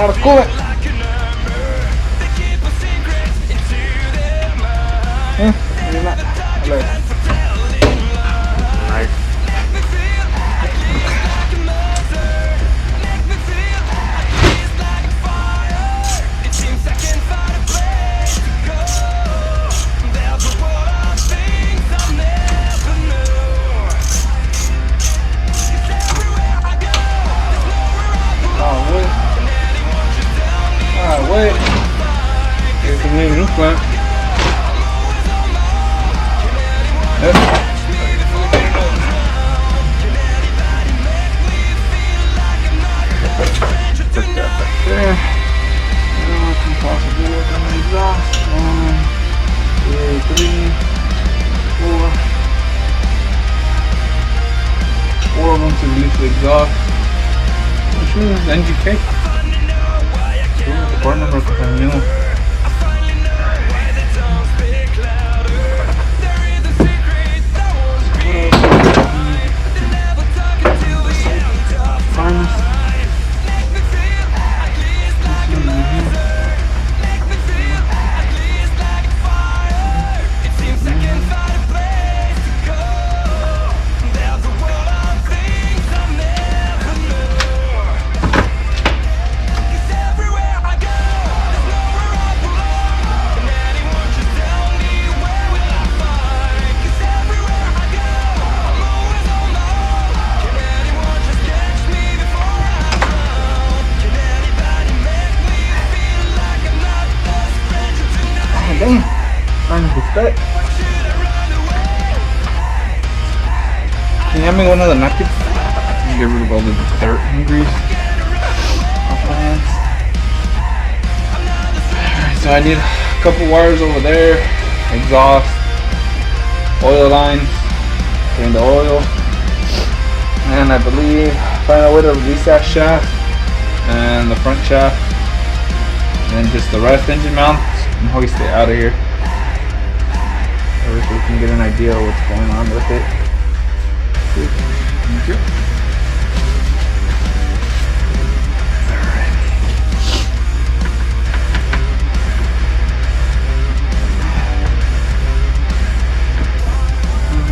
lot of coolant. Maybe not. Nice. Wait. Here's the new roof lamp. Yep. Put that back there. Now I can possibly work on the exhaust. 1, 2, 3, 4. 4 of them to release the exhaust. Which means NGK. The part number because I'm new. Damn, trying to fit. Can you hand me one of the napkins? Get rid of all the dirt and grease off my hands. Alright, so I need a couple wires over there, exhaust, oil lines, drain the oil, and I believe find a way to release that shaft and the front shaft, and then just the rest engine mounts. And hoist it out of here, so we can get an idea of what's going on with it. Thank you.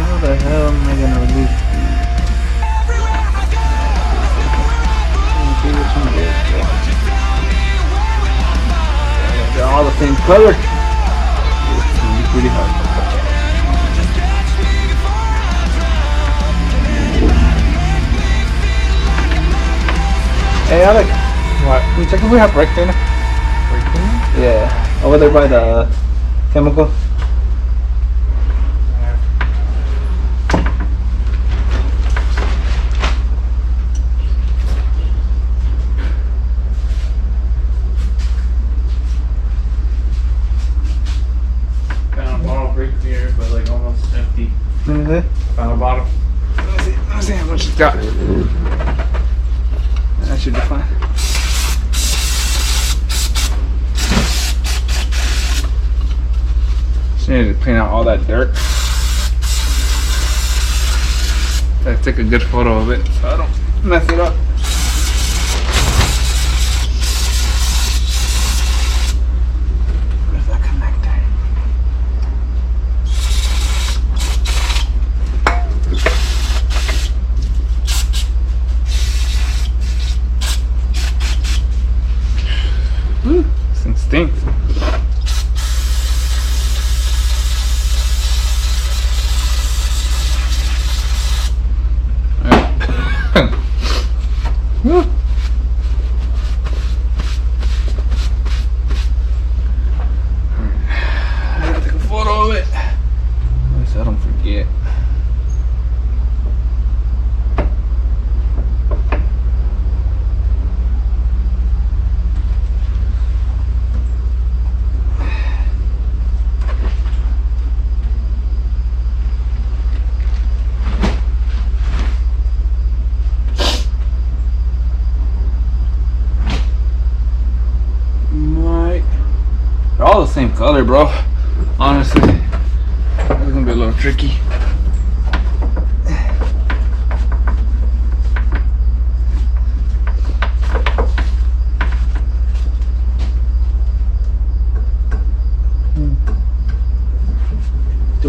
How the hell am I gonna release these? See which one it is. They're all the same color. It's gonna be pretty hard. Hey Alec, what? Can you check if we have brake cleaner? Brake cleaner? Yeah, over there by the chemical. But like almost empty. Found a bottle. Let me see how much it's got. That should be fine. Just needed to clean out all that dirt. I take a good photo of it so I don't mess it up. Where's that connector? Woo, this thing stinks. Woo. I gotta take a photo of it. At least I don't forget. They're all the same color, bro. Honestly, it's gonna be a little tricky.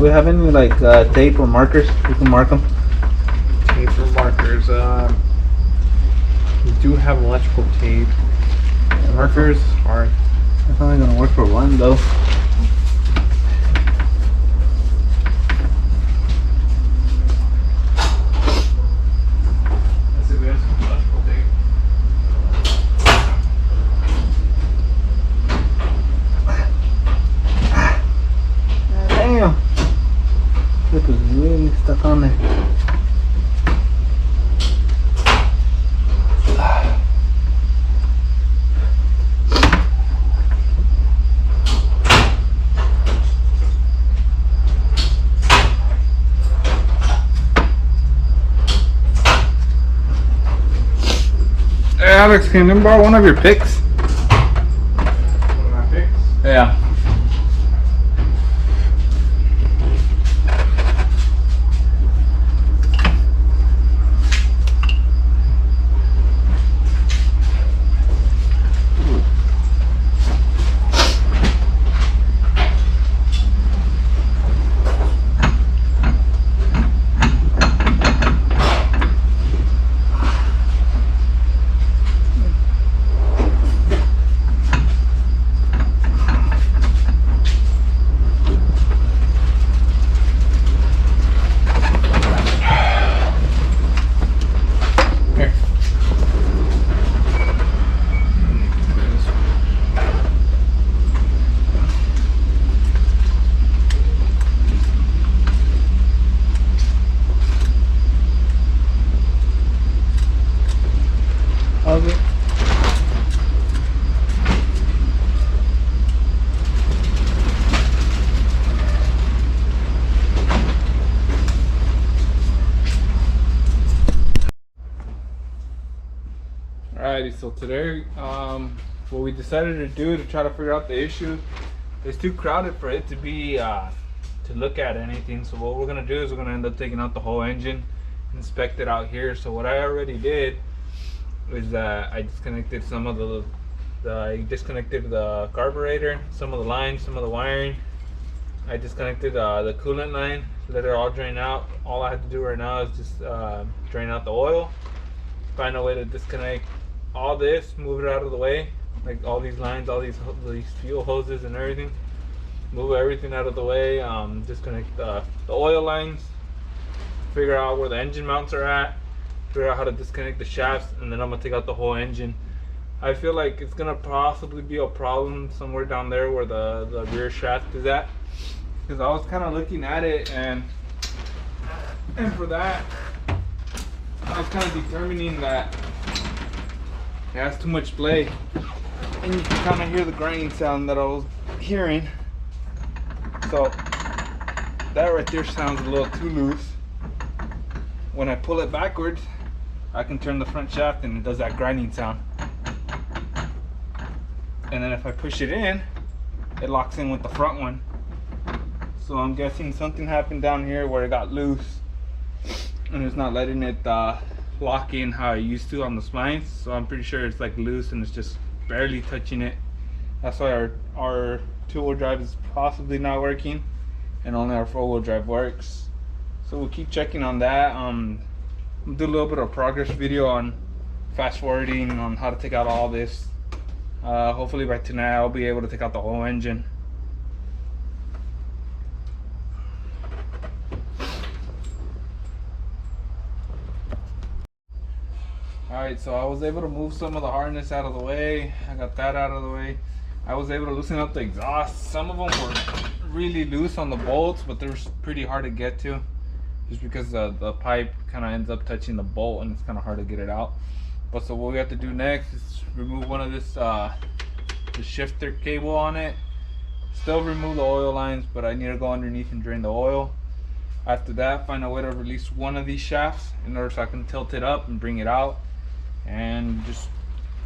we have any like tape or markers? We can mark them. Tape or markers. We do have electrical tape. Markers are. That's only gonna work for one though. Let's see if we have some electrical tape. Damn. It was really stuck on there. Hey Alex, can you borrow one of your picks? One of my picks. Yeah. Okay. Alrighty, so today, what we decided to do to try to figure out the issue, it's too crowded for it to be to look at anything. So what we're gonna do is we're gonna end up taking out the whole engine, inspect it out here. So what I already did is that I disconnected some of I disconnected the carburetor, some of the lines, some of the wiring. I disconnected the coolant line, let it all drain out. All I have to do right now is just drain out the oil, find a way to disconnect all this, move it out of the way, like all these lines, all these fuel hoses and everything. Move everything out of the way, disconnect the oil lines, figure out where the engine mounts are at, figure out how to disconnect the shafts, and then I'm gonna take out the whole engine. I feel like it's gonna possibly be a problem somewhere down there where the rear shaft is at, because I was kind of looking at it, and for that I was kind of determining that it has too much play, and you can kind of hear the grinding sound that I was hearing. So that right there sounds a little too loose. When I pull it backwards, I can turn the front shaft and it does that grinding sound. And then if I push it in, it locks in with the front one. So I'm guessing something happened down here where it got loose and it's not letting it lock in how it used to on the spines. So I'm pretty sure it's like loose and it's just barely touching it. That's why our two-wheel drive is possibly not working and only our four-wheel drive works. So we'll keep checking on that. We'll do a little bit of progress video on fast forwarding on how to take out all this. Hopefully by tonight I'll be able to take out the whole engine. Alright, so I was able to move some of the harness out of the way. I got that out of the way. I was able to loosen up the exhaust. Some of them were really loose on the bolts, but they're pretty hard to get to, just because the pipe kind of ends up touching the bolt and it's kind of hard to get it out. But so what we have to do next is remove one of this the shifter cable on it. Still remove the oil lines, but I need to go underneath and drain the oil. After that, find a way to release one of these shafts in order so I can tilt it up and bring it out. And just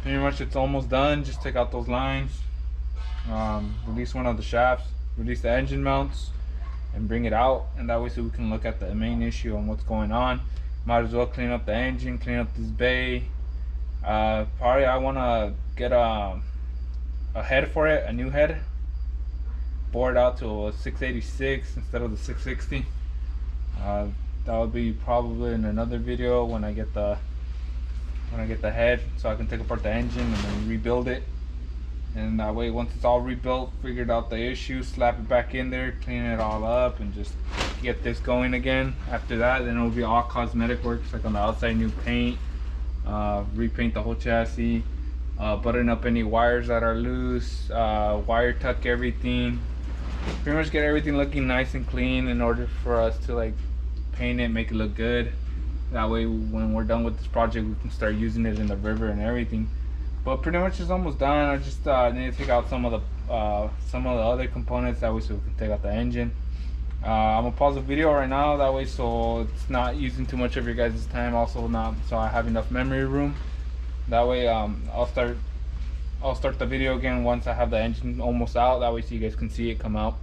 pretty much it's almost done. Just take out those lines, release one of the shafts, release the engine mounts, and bring it out. And that way so we can look at the main issue and what's going on. Might as well clean up the engine, clean up this bay. Probably I want to get a head for it, a new head. board out to a 686 instead of the 660. That would be probably in another video when I get the head, so I can take apart the engine and then rebuild it. And that way, once it's all rebuilt, figured out the issue, slap it back in there, clean it all up, and just get this going again. After that, then it'll be all cosmetic works, like on the outside, new paint, repaint the whole chassis, button up any wires that are loose, wire tuck everything, pretty much get everything looking nice and clean in order for us to like paint it, make it look good. That way, when we're done with this project, we can start using it in the river and everything. But pretty much it's almost done. I just need to take out some of the other components, that way so we can take out the engine. I'm gonna pause the video right now, that way so it's not using too much of your guys' time, also not so I have enough memory room. That way I'll start the video again once I have the engine almost out, that way so you guys can see it come out.